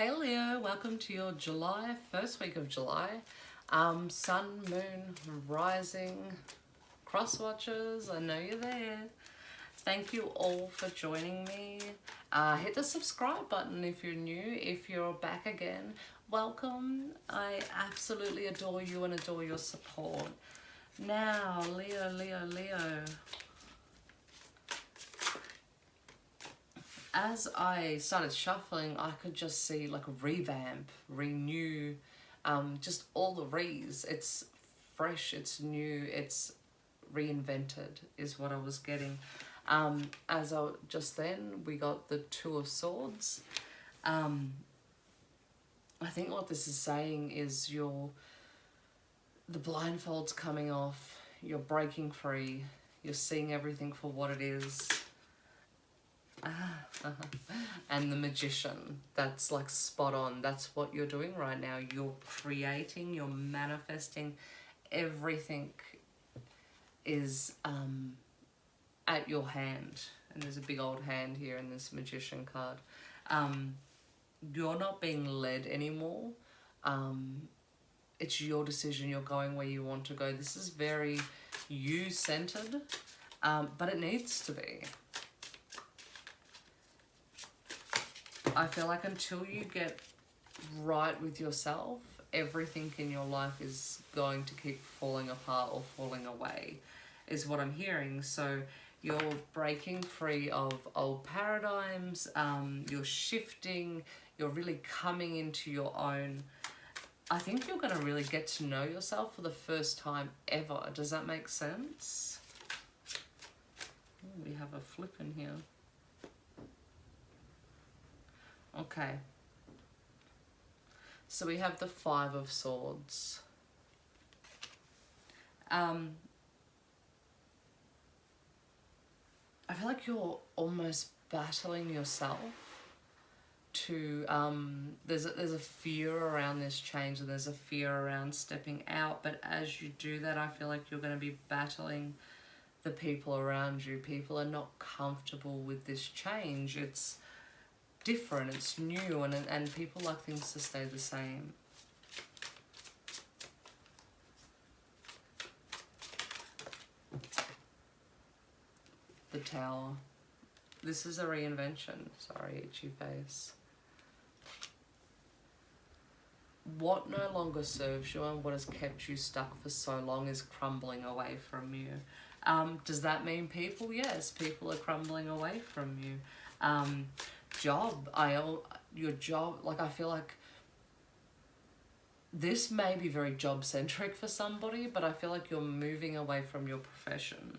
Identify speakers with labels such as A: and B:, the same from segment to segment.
A: Hey Leo, welcome to your July, first week of July. Sun, moon, rising, cross watchers, I know you're there. Thank you all for joining me. Hit the subscribe button if you're new. If you're back again, welcome. I absolutely adore you and adore your support. Now, Leo. As I started shuffling, I could just see like a revamp, renew, just all the re's. It's fresh, it's new, it's reinvented is what I was getting. Just then we got the Two of Swords. I think what this is saying is the blindfold's coming off, you're breaking free, you're seeing everything for what it is. And the Magician, that's like spot on. That's what you're doing right now. You're creating, you're manifesting, everything is at your hand. And there's a big old hand here in this Magician card. You're not being led anymore. It's your decision. You're going where you want to go. This is very you-centered, but it needs to be. I feel like until you get right with yourself, everything in your life is going to keep falling apart or falling away, is what I'm hearing. So you're breaking free of old paradigms, you're shifting, you're really coming into your own. I think you're going to really get to know yourself for the first time ever. Does that make sense? Ooh, we have a flip in here. Okay, so we have the Five of Swords. I feel like you're almost battling yourself to, there's a fear around this change, and there's a fear around stepping out, but as you do that, I feel like you're going to be battling the people around you. People are not comfortable with this change. It's different, it's new, and people like things to stay the same. The Tower. This is a reinvention. Sorry, itchy face. What no longer serves you and what has kept you stuck for so long is crumbling away from you. Does that mean people? Yes, people are crumbling away from you. Your job, like I feel like this may be very job centric for somebody, but I feel like you're moving away from your profession.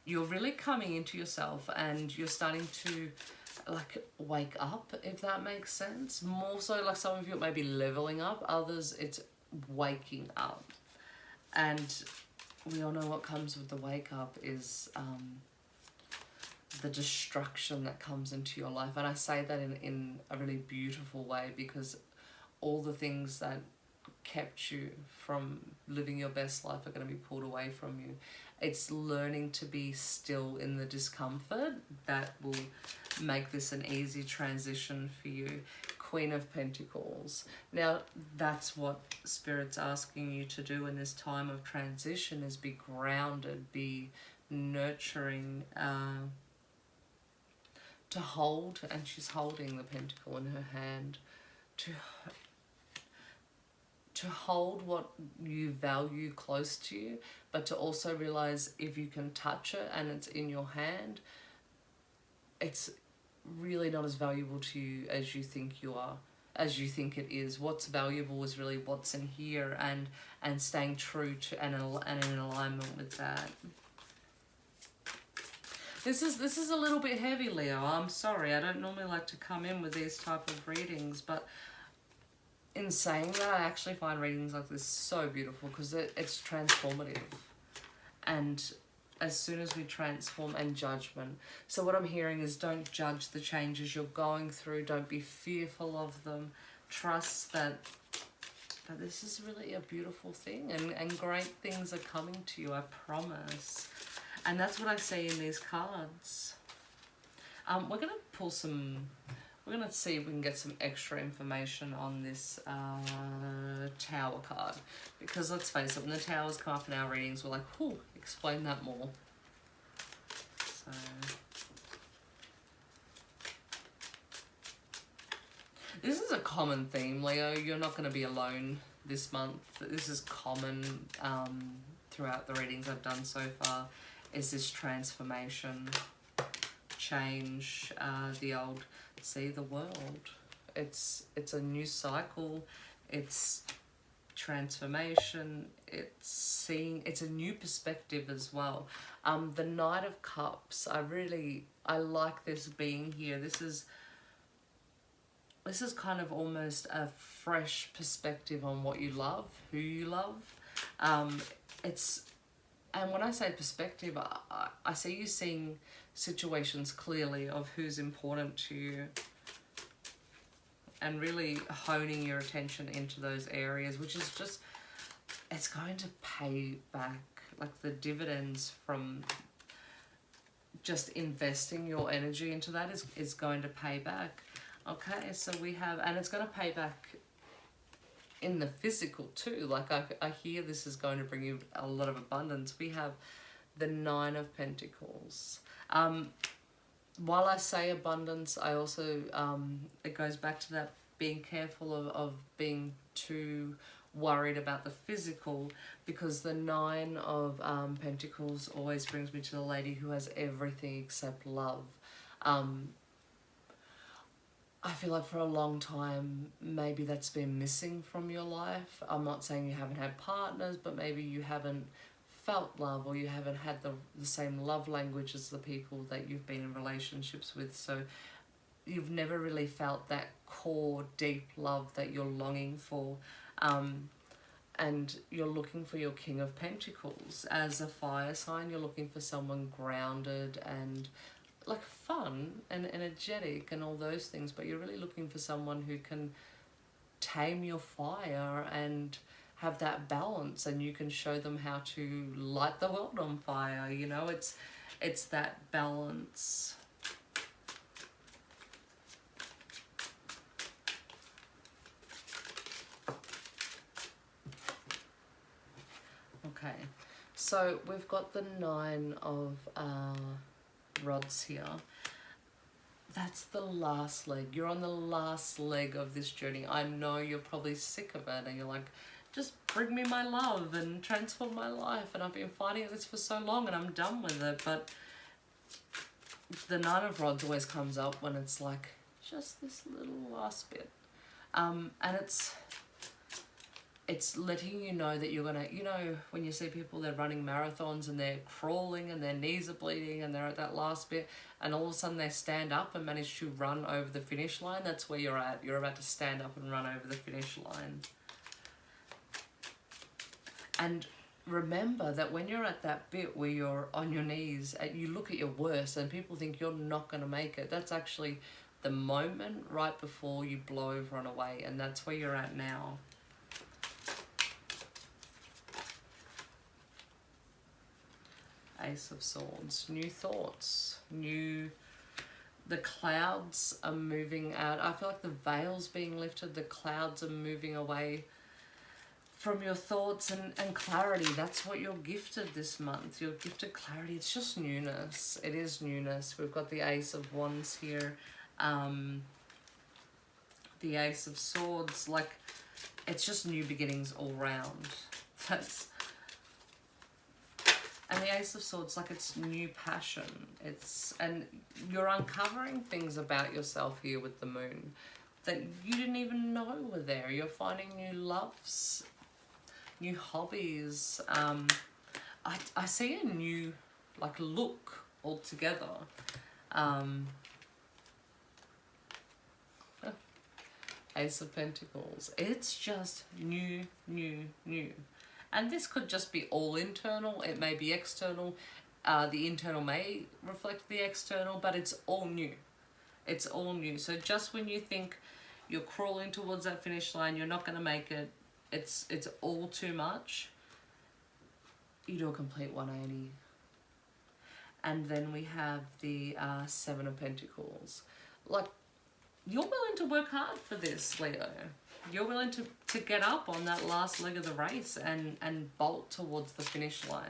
A: You're really coming into yourself and you're starting to like wake up, if that makes sense. More so, like some of you it may be leveling up, others it's waking up. And we all know what comes with the wake up is the destruction that comes into your life. And I say that in a really beautiful way, because all the things that kept you from living your best life are going to be pulled away from you. It's learning to be still in the discomfort that will make this an easy transition for you. Queen of Pentacles. Now that's what Spirit's asking you to do in this time of transition, is be grounded, be nurturing, to hold, and she's holding the pentacle in her hand, to hold what you value close to you, but to also realize if you can touch it and it's in your hand, it's really not as valuable to you as you think it is. What's valuable is really what's in here, and staying true to and in alignment with that. This is a little bit heavy, Leo. I'm sorry. I don't normally like to come in with these type of readings, but in saying that, I actually find readings like this so beautiful, because it's transformative. And as soon as we transform, and judgment. So what I'm hearing is, don't judge the changes you're going through. Don't be fearful of them. Trust that this is really a beautiful thing, and great things are coming to you, I promise. And that's what I see in these cards. We're going to pull some, we're going to see if we can get some extra information on this Tower card. Because let's face it, when the Towers come up in our readings, we're like, whew, explain that more. So... this is a common theme, Leo. You're not going to be alone this month. This is common throughout the readings I've done so far, is this transformation, change, the old, see the world. It's a new cycle, it's transformation, it's seeing, it's a new perspective as well. The Knight of Cups, I like this being here. This is kind of almost a fresh perspective on what you love, who you love. And when I say perspective, I see you seeing situations clearly of who's important to you and really honing your attention into those areas, which is just, it's going to pay back, like the dividends from just investing your energy into that is going to pay back. Okay, so we have, and it's going to pay back in the physical too. Like I hear this is going to bring you a lot of abundance. We have the Nine of Pentacles. While I say abundance, I also, it goes back to that being careful of being too worried about the physical, because the Nine of Pentacles always brings me to the lady who has everything except love. I feel like for a long time, maybe that's been missing from your life. I'm not saying you haven't had partners, but maybe you haven't felt love, or you haven't had the same love language as the people that you've been in relationships with. So you've never really felt that core, deep love that you're longing for. And you're looking for your King of Pentacles. As a fire sign, you're looking for someone grounded and like fun and energetic and all those things, but you're really looking for someone who can tame your fire and have that balance, and you can show them how to light the world on fire. You know, it's that balance. Okay, so we've got the Nine of Rods here. That's the last leg. You're on the last leg of this journey. I know you're probably sick of it and you're like, just bring me my love and transform my life, and I've been fighting this for so long and I'm done with it. But the Nine of Rods always comes up when it's like just this little last bit, and it's letting you know that you're gonna, you know, when you see people, they're running marathons and they're crawling and their knees are bleeding and they're at that last bit, and all of a sudden they stand up and manage to run over the finish line. That's where you're at. You're about to stand up and run over the finish line. And remember that when you're at that bit where you're on your knees and you look at your worst and people think you're not going to make it, that's actually the moment right before you blow over and away, and that's where you're at now. Ace of Swords, new thoughts, the clouds are moving out. I feel like the veil's being lifted, the clouds are moving away from your thoughts and clarity. That's what you're gifted this month. You're gifted clarity. It's just newness. It is newness. We've got the Ace of Wands here, the Ace of Swords. Like, it's just new beginnings all round. And the Ace of Swords, like, it's new passion. And you're uncovering things about yourself here with the moon that you didn't even know were there. You're finding new loves, new hobbies. I see a new, like, look altogether. Ace of Pentacles. It's just new. And this could just be all internal. It may be external. The internal may reflect the external, but it's all new. It's all new. So just when you think you're crawling towards that finish line, you're not going to make it, it's all too much, you do a complete 180. And then we have the Seven of Pentacles. Like, you're willing to work hard for this, Leo. You're willing to get up on that last leg of the race and bolt towards the finish line.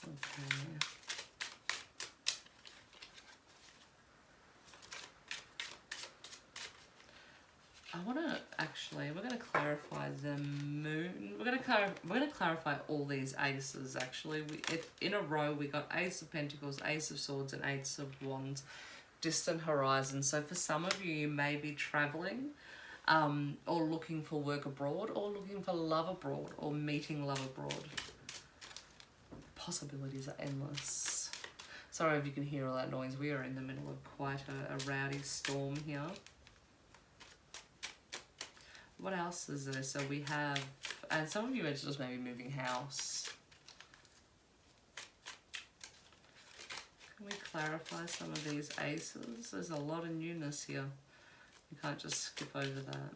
A: Okay. I want to actually, we're going to clarify the moon. We're going to clarify all these aces actually. In a row we got Ace of Pentacles, Ace of Swords and Ace of Wands. Distant horizon. So for some of you, you may be traveling or looking for work abroad or looking for love abroad or meeting love abroad. Possibilities are endless. Sorry if you can hear all that noise. We are in the middle of quite a rowdy storm here. What else is there? So we have, and some of you are just maybe moving house. Can we clarify some of these aces? There's a lot of newness here. You can't just skip over that.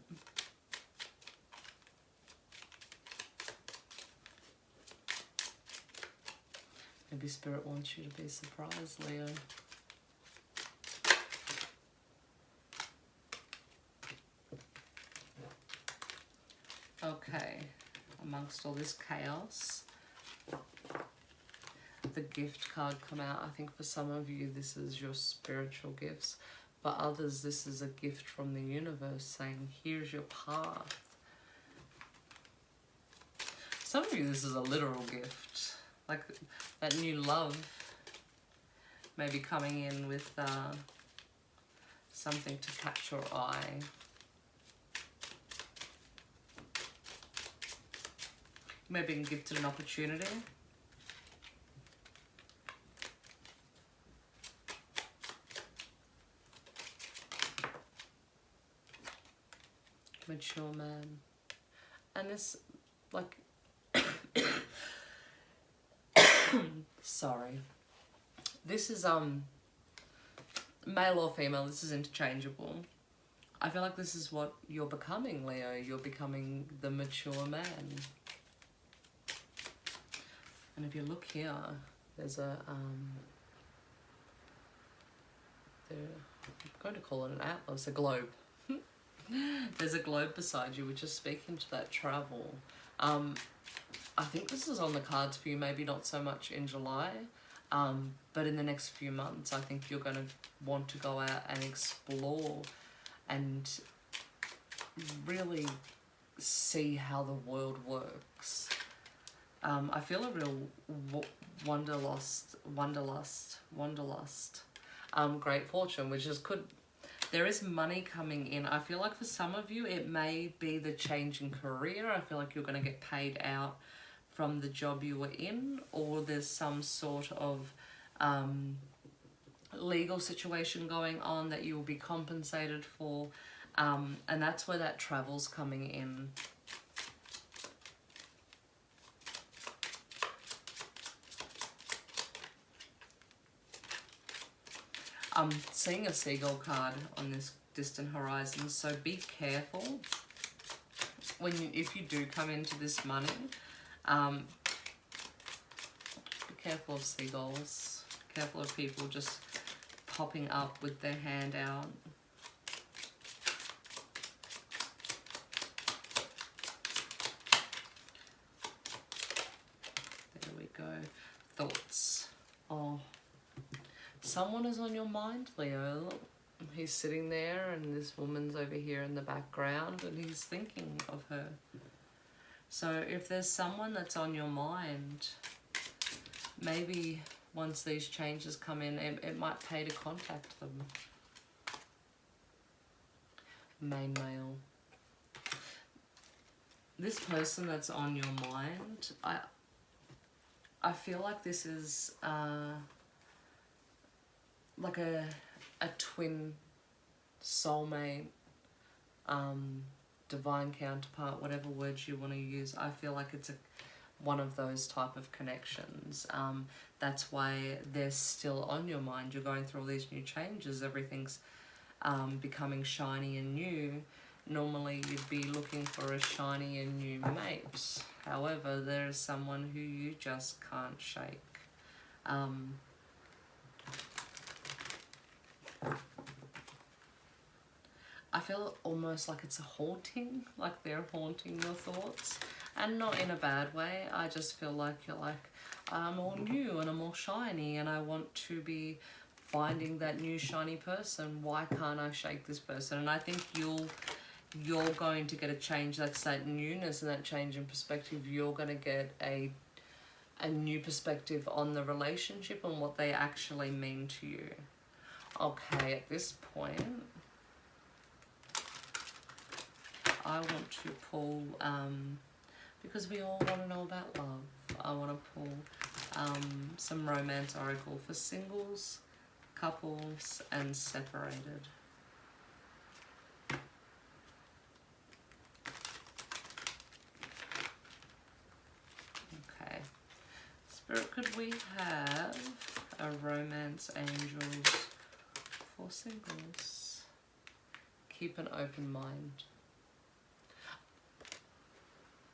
A: Maybe Spirit wants you to be surprised, Leo. Okay, amongst all this chaos, the gift card come out. I think for some of you this is your spiritual gifts. For others this is a gift from the universe saying here's your path. Some of you this is a literal gift. Like that new love may be coming in with something to catch your eye. You may have been gifted an opportunity. Mature man. And this, like, sorry. This is, male or female, this is interchangeable. I feel like this is what you're becoming, Leo. You're becoming the mature man. And if you look here, there's a, I'm going to call it an atlas, a globe. There's a globe beside you, which is speaking to that travel. I think this is on the cards for you, maybe not so much in July, but in the next few months, I think you're going to want to go out and explore and really see how the world works. I feel a real wanderlust, great fortune, which is there is money coming in. I feel like for some of you, it may be the change in career. I feel like you're going to get paid out from the job you were in, or there's some sort of legal situation going on that you will be compensated for. And that's where that travel's coming in. I'm seeing a seagull card on this distant horizon, so be careful if you do come into this money. Be careful of seagulls. Careful of people just popping up with their hand out. There we go. Thoughts. Oh. Someone is on your mind, Leo. Look, he's sitting there and this woman's over here in the background and he's thinking of her. So if there's someone that's on your mind, maybe once these changes come in, it might pay to contact them. Main male. This person that's on your mind, I feel like this is like a twin soulmate, divine counterpart, whatever words you want to use. I feel like it's one of those type of connections. That's why they're still on your mind. You're going through all these new changes. Everything's becoming shiny and new. Normally you'd be looking for a shiny and new mate. However, there is someone who you just can't shake. I feel almost like it's a haunting, like they're haunting your thoughts, and not in a bad way. I just feel like you're like, I'm all new and I'm all shiny and I want to be finding that new shiny person. Why can't I shake this person? And I think you're going to get a change. That's that newness and that change in perspective. You're going to get a new perspective on the relationship and what they actually mean to you. Okay, at this point, I want to pull, because we all want to know about love, I want to pull some romance oracle for singles, couples, and separated. Okay. Spirit, could we have a romance angels for singles? Keep an open mind.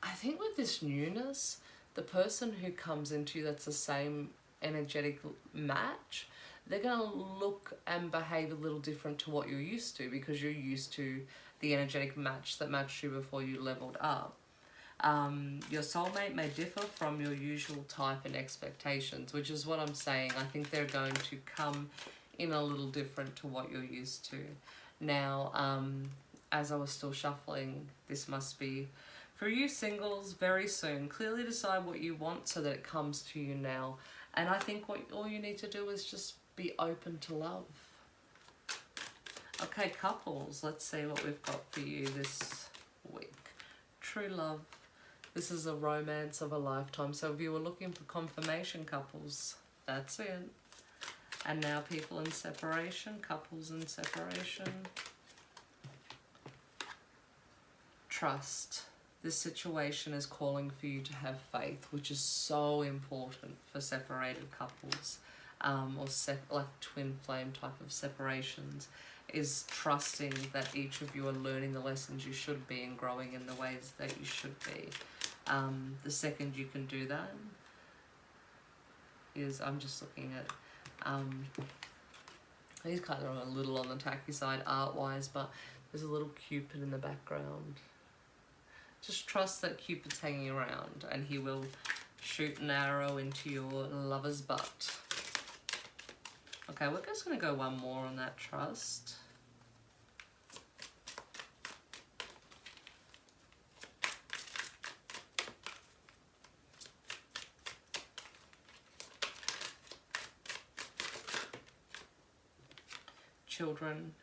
A: I think with this newness, the person who comes into you that's the same energetic match, they're going to look and behave a little different to what you're used to, because you're used to the energetic match that matched you before you leveled up. Your soulmate may differ from your usual type and expectations, which is what I'm saying. I think they're going to come in a little different to what you're used to. Now, as I was still shuffling, this must be for you singles very soon. Clearly decide what you want so that it comes to you now. And I think all you need to do is just be open to love. Okay, couples, let's see what we've got for you this week. True love. This is a romance of a lifetime. So if you were looking for confirmation, couples, that's it. And now people in separation, couples in separation. Trust. This situation is calling for you to have faith, which is so important for separated couples, or like twin flame type of separations, is trusting that each of you are learning the lessons you should be and growing in the ways that you should be. The second you can do that is, I'm just looking at, these cards are a little on the tacky side art-wise, but there's a little Cupid in the background. Just trust that Cupid's hanging around and he will shoot an arrow into your lover's butt. Okay, we're just going to go one more on that trust. Children.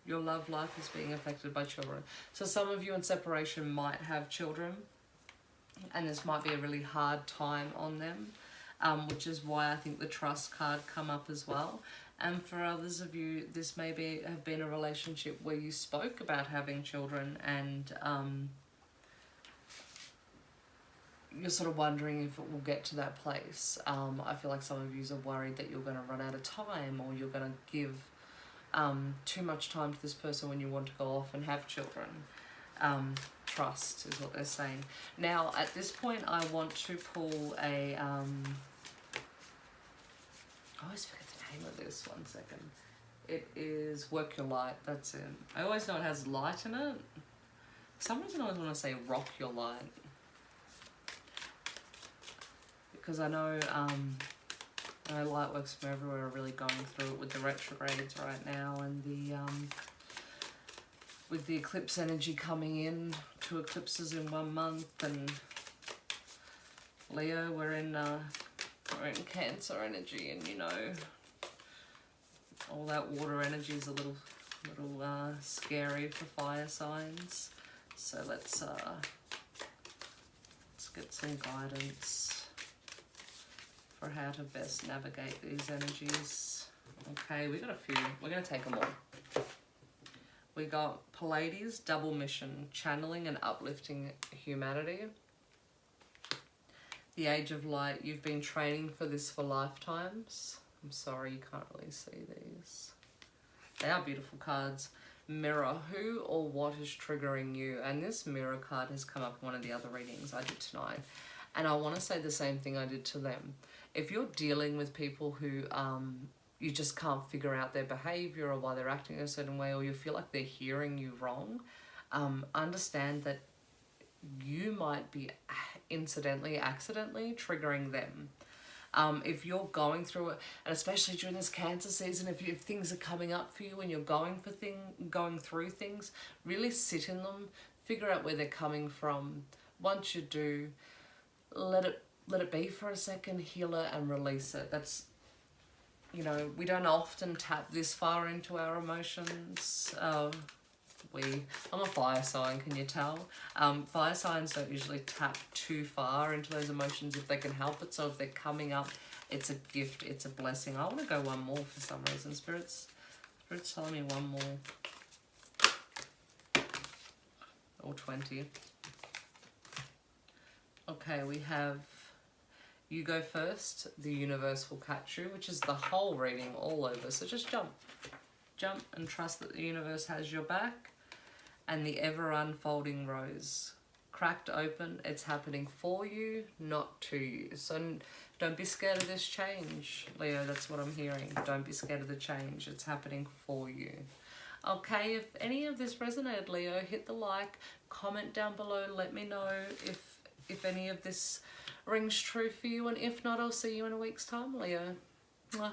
A: Your love life is being affected by children. So some of you in separation might have children, and this might be a really hard time on them, which is why I think the trust card come up as well. And for others of you, this may have been a relationship where you spoke about having children, and you're sort of wondering if it will get to that place. I feel like some of you are worried that you're going to run out of time, or you're going to give too much time to this person when you want to go off and have children. Trust is what they're saying. Now, at this point, I want to pull a... I always forget the name of this. 1 second. It is Work Your Light. That's it. I always know it has light in it. For some reason, I always want to say Rock Your Light. Because I know... light works from everywhere are really going through it with the retrogrades right now, and the with the eclipse energy coming in, 2 eclipses in 1 month, and Leo, we're in Cancer energy, and you know, all that water energy is a little scary for fire signs. So let's get some guidance for how to best navigate these energies. Okay, we got a few. We're going to take them all. We got Pleiades, double mission, channeling and uplifting humanity. The Age of Light, you've been training for this for lifetimes. I'm sorry, you can't really see these. They are beautiful cards. Mirror, who or what is triggering you? And this mirror card has come up in one of the other readings I did tonight. And I want to say the same thing I did to them. if you're dealing with people who you just can't figure out their behavior or why they're acting a certain way, or you feel like they're hearing you wrong, understand that you might be accidentally triggering them. If you're going through it, and especially during this Cancer season, if things are coming up for you and you're going through things, really sit in them, figure out where they're coming from. Once you do, let it be for a second, heal it and release it. That's, you know, we don't often tap this far into our emotions. I'm a fire sign, can you tell? Fire signs don't usually tap too far into those emotions if they can help it. So if they're coming up, it's a gift, it's a blessing. I want to go one more for some reason. Spirit's telling me one more. Or 20. Okay, we have you go first, the universe will catch you, which is the whole reading all over. So just jump and trust that the universe has your back. And the ever unfolding rose, cracked open, it's happening for you, not to you. So don't be scared of this change, Leo. That's what I'm hearing. Don't be scared of the change. It's happening for you. Okay, if any of this resonated, Leo, hit the like, comment down below, let me know if any of this rings true for you, and if not, I'll see you in a week's time, Leo. Mwah.